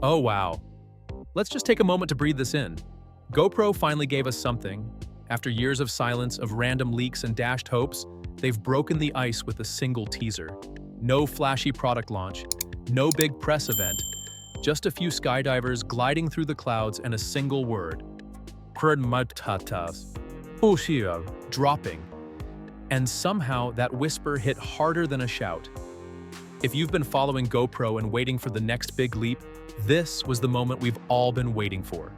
Oh wow. Let's just take a moment to breathe this in. GoPro finally gave us something. After years of silence, of random leaks and dashed hopes, they've broken the ice with a single teaser. No flashy product launch, no big press event, just a few skydivers gliding through the clouds and a single word. Dropping. And somehow that whisper hit harder than a shout. If you've been following GoPro and waiting for the next big leap, this was the moment we've all been waiting for.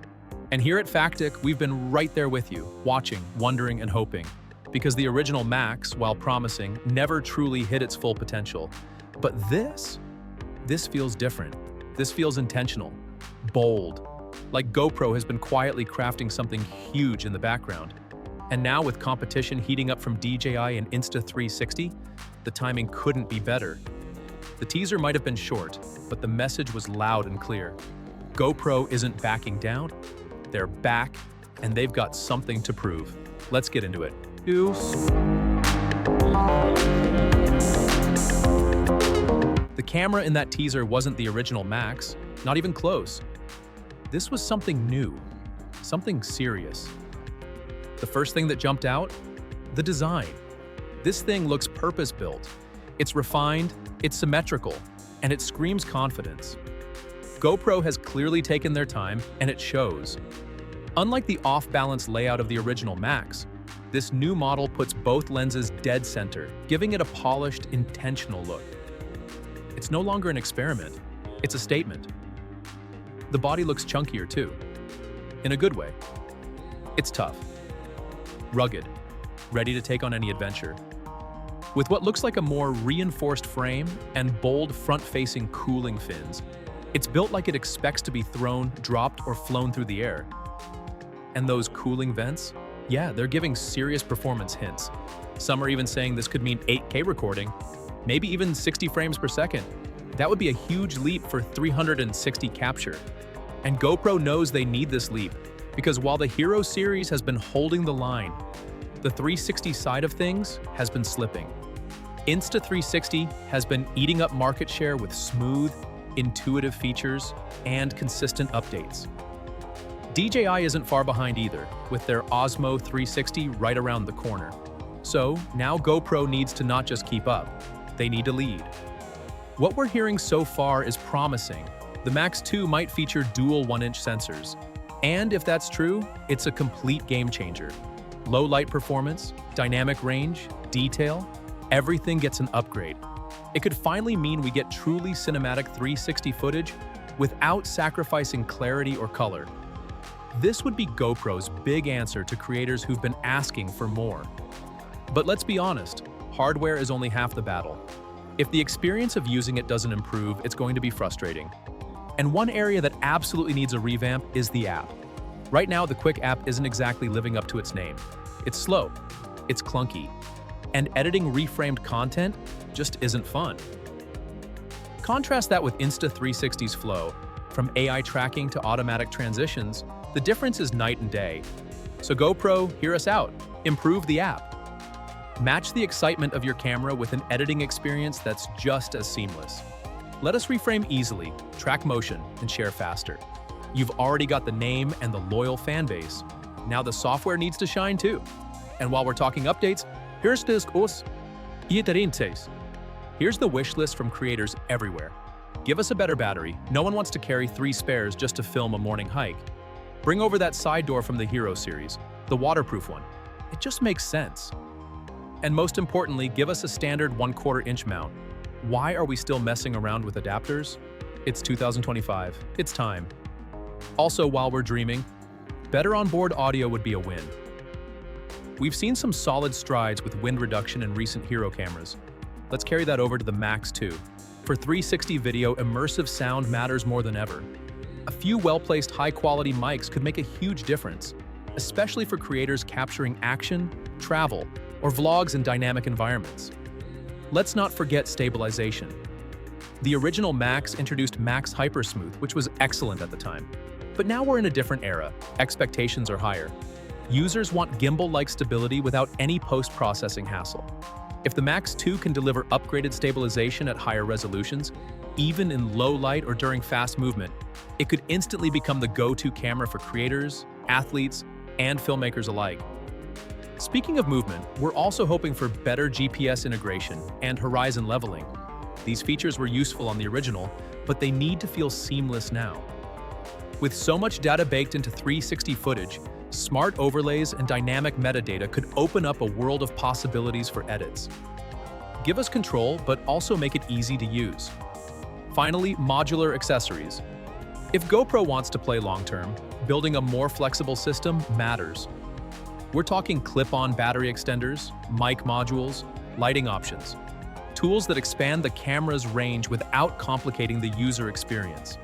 And here at Factic, we've been right there with you, watching, wondering, and hoping. Because the original Max, while promising, never truly hit its full potential. But this feels different. This feels intentional, bold. Like GoPro has been quietly crafting something huge in the background. And now with competition heating up from DJI and Insta360, the timing couldn't be better. The teaser might have been short, but the message was loud and clear. GoPro isn't backing down, they're back, and they've got something to prove. Let's get into it. The camera in that teaser wasn't the original Max, not even close. This was something new, something serious. The first thing that jumped out? The design. This thing looks purpose-built. It's refined, it's symmetrical, and it screams confidence. GoPro has clearly taken their time, and it shows. Unlike the off-balance layout of the original Max, this new model puts both lenses dead center, giving it a polished, intentional look. It's no longer an experiment, it's a statement. The body looks chunkier too, in a good way. It's tough, rugged, ready to take on any adventure. With what looks like a more reinforced frame and bold front-facing cooling fins, it's built like it expects to be thrown, dropped, or flown through the air. And those cooling vents? Yeah, they're giving serious performance hints. Some are even saying this could mean 8K recording, maybe even 60 frames per second. That would be a huge leap for 360 capture. And GoPro knows they need this leap, because while the Hero series has been holding the line, the 360 side of things has been slipping. Insta360 has been eating up market share with smooth, intuitive features and consistent updates. DJI isn't far behind either, with their Osmo 360 right around the corner. So now GoPro needs to not just keep up, they need to lead. What we're hearing so far is promising. The Max 2 might feature dual 1-inch sensors. And if that's true, it's a complete game changer. Low light performance, dynamic range, detail, everything gets an upgrade. It could finally mean we get truly cinematic 360 footage without sacrificing clarity or color. This would be GoPro's big answer to creators who've been asking for more. But let's be honest, hardware is only half the battle. If the experience of using it doesn't improve, it's going to be frustrating. And one area that absolutely needs a revamp is the app. Right now, the Quick app isn't exactly living up to its name. It's slow, it's clunky, and editing reframed content just isn't fun. Contrast that with Insta360's flow. From AI tracking to automatic transitions, the difference is night and day. So GoPro, hear us out. Improve the app. Match the excitement of your camera with an editing experience that's just as seamless. Let us reframe easily, track motion, and share faster. You've already got the name and the loyal fan base. Now the software needs to shine too. And while we're talking updates, here's the wish list from creators everywhere. Give us a better battery. No one wants to carry 3 spares just to film a morning hike. Bring over that side door from the Hero series, the waterproof one. It just makes sense. And most importantly, give us a standard 1/4 inch mount. Why are we still messing around with adapters? It's 2025. It's time. Also, while we're dreaming, better onboard audio would be a win. We've seen some solid strides with wind reduction in recent Hero cameras. Let's carry that over to the Max 2. For 360 video, immersive sound matters more than ever. A few well-placed high-quality mics could make a huge difference, especially for creators capturing action, travel, or vlogs in dynamic environments. Let's not forget stabilization. The original Max introduced Max Hypersmooth, which was excellent at the time. But now we're in a different era. Expectations are higher. Users want gimbal-like stability without any post-processing hassle. If the Max 2 can deliver upgraded stabilization at higher resolutions, even in low light or during fast movement, it could instantly become the go-to camera for creators, athletes, and filmmakers alike. Speaking of movement, we're also hoping for better GPS integration and horizon leveling. These features were useful on the original, but they need to feel seamless now. With so much data baked into 360 footage, smart overlays and dynamic metadata could open up a world of possibilities for edits. Give us control, but also make it easy to use. Finally, modular accessories. If GoPro wants to play long-term, building a more flexible system matters. We're talking clip-on battery extenders, mic modules, lighting options. Tools that expand the camera's range without complicating the user experience.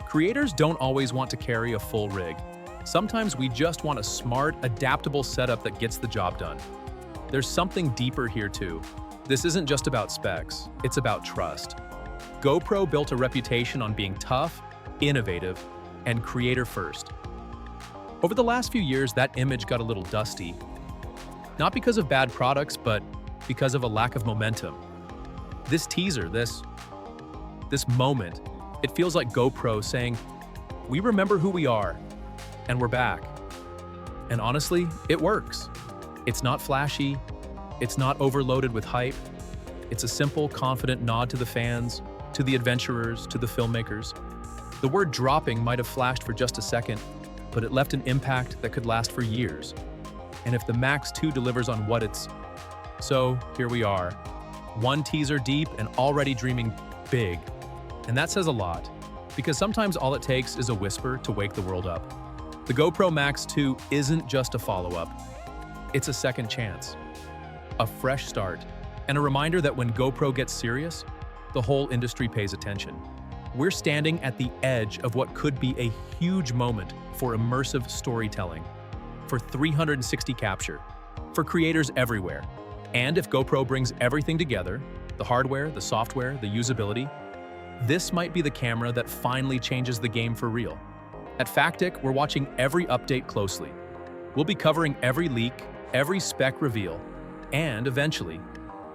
Creators don't always want to carry a full rig. Sometimes we just want a smart, adaptable setup that gets the job done. There's something deeper here too. This isn't just about specs, it's about trust. GoPro built a reputation on being tough, innovative, and creator-first. Over the last few years, that image got a little dusty. Not because of bad products, but because of a lack of momentum. This teaser, this moment, it feels like GoPro saying, "We remember who we are, and we're back." And honestly, it works. It's not flashy, it's not overloaded with hype. It's a simple, confident nod to the fans, to the adventurers, to the filmmakers. The word dropping might have flashed for just a second, but it left an impact that could last for years. And if the Max 2 delivers on what it's... So, here we are. One teaser deep and already dreaming big. And that says a lot, because sometimes all it takes is a whisper to wake the world up. The GoPro Max 2 isn't just a follow-up. It's a second chance, a fresh start, and a reminder that when GoPro gets serious, the whole industry pays attention. We're standing at the edge of what could be a huge moment for immersive storytelling, for 360 capture, for creators everywhere. And if GoPro brings everything together, the hardware, the software, the usability, this might be the camera that finally changes the game for real. At Factic, we're watching every update closely. We'll be covering every leak, every spec reveal, and eventually,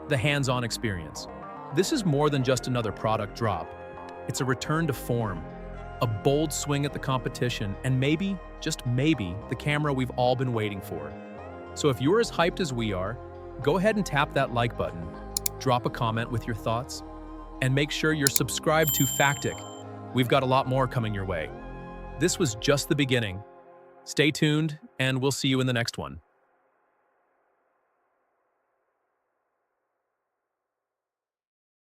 the hands-on experience. This is more than just another product drop. It's a return to form, a bold swing at the competition, and maybe, just maybe, the camera we've all been waiting for. So if you're as hyped as we are, go ahead and tap that like button, drop a comment with your thoughts, and make sure you're subscribed to Factic. We've got a lot more coming your way. This was just the beginning. Stay tuned, and we'll see you in the next one.